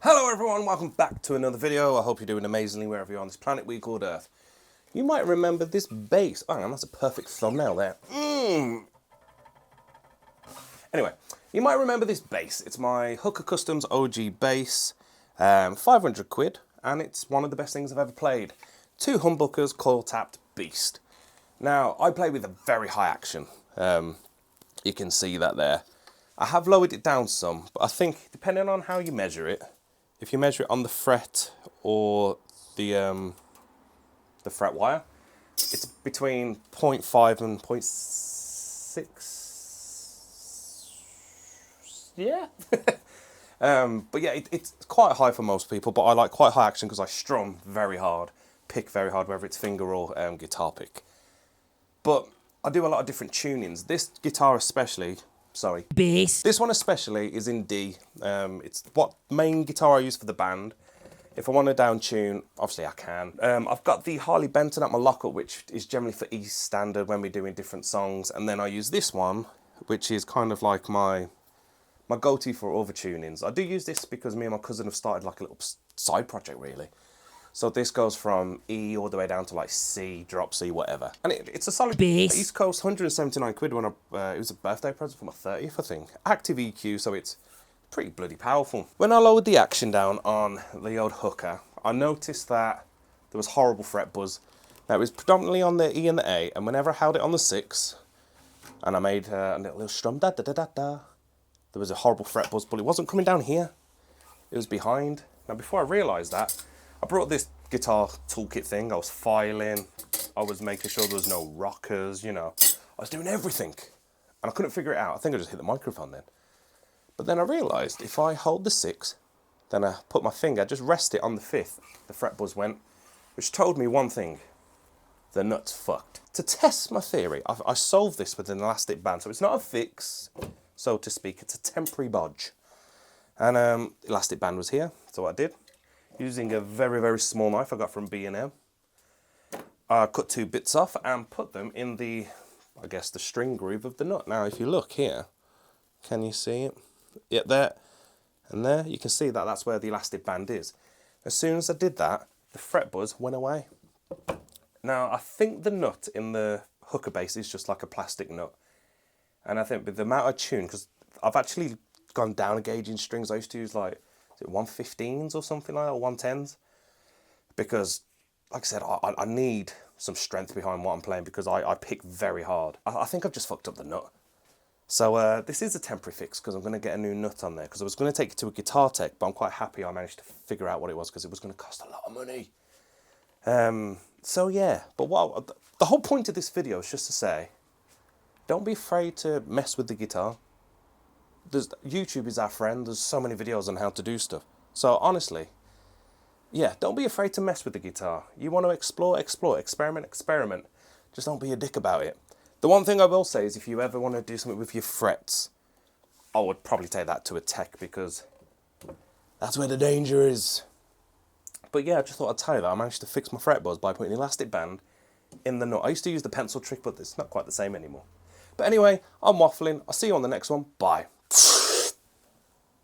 Hello everyone, welcome back to another video. I hope you're doing amazingly wherever you're on this planet we called Earth. You might remember this bass. Oh, that's a perfect thumbnail there. Anyway, you might remember this bass. It's my Hooker Customs OG bass, 500 quid, and it's one of the best things I've ever played. Two humbuckers, coil tapped beast. Now, I play with a very high action. You can see that there. I have lowered it down some, but I think depending on how you measure it, if you measure it on the fret or the fret wire, it's between 0.5 and 0.6. Yeah. But yeah, it's quite high for most people, but I like quite high action because I strum very hard, pick very hard, whether it's finger or guitar pick. But I do a lot of different tunings. This guitar especially, sorry, bass. This one especially is in D. It's what main guitar I use for the band. If I want to down tune, obviously I can. I've got the Harley Benton at my lockup, which is generally for E standard when we're doing different songs. And then I use this one, which is kind of like my go-to for other tunings. I do use this because me and my cousin have started like a little side project really. So this goes from E all the way down to like C, drop C, whatever. And it's a solid bass. East Coast, 179 quid when it was a birthday present for my 30th, I think. Active EQ, so it's pretty bloody powerful. When I lowered the action down on the old Hooker, I noticed that there was horrible fret buzz. Now it was predominantly on the E and the A, and whenever I held it on the 6, and I made a little strum, da da da da da, there was a horrible fret buzz, but it wasn't coming down here. It was behind. Now before I realised that, I brought this guitar toolkit thing. I was filing, I was making sure there was no rockers, you know. I was doing everything, and I couldn't figure it out. I think I just hit the microphone then. But then I realised if I hold the 6, then I put my finger, just rest it on the 5th, the fret buzz went, which told me one thing: the nut's fucked. To test my theory, I solved this with an elastic band, so it's not a fix, so to speak, it's a temporary bodge. And elastic band was here, so what I did, using a very, very small knife I got from B&M, I cut 2 bits off and put them in the, I guess, the string groove of the nut. Now, if you look here, can you see it? Yeah, there and there, you can see that that's where the elastic band is. As soon as I did that, the fret buzz went away. Now, I think the nut in the Hooker bass is just like a plastic nut. And I think with the amount I tune, because I've actually gone down a gauge in strings. I used to use like, 115s or something like that, or 110s, because like I said, I need some strength behind what I'm playing because I pick very hard. I think I've just fucked up the nut. So this is a temporary fix because I'm going to get a new nut on there, because I was going to take it to a guitar tech, but I'm quite happy I managed to figure out what it was because it was going to cost a lot of money. So yeah, but the whole point of this video is just to say, don't be afraid to mess with the guitar. YouTube is our friend. There's so many videos on how to do stuff. So honestly, yeah, don't be afraid to mess with the guitar. You want to explore, experiment. Just don't be a dick about it. The one thing I will say is if you ever want to do something with your frets, I would probably take that to a tech because that's where the danger is. But yeah, I just thought I'd tell you that I managed to fix my fret buzz by putting an elastic band in the nut. I used to use the pencil trick, but it's not quite the same anymore. But anyway, I'm waffling. I'll see you on the next one. Bye.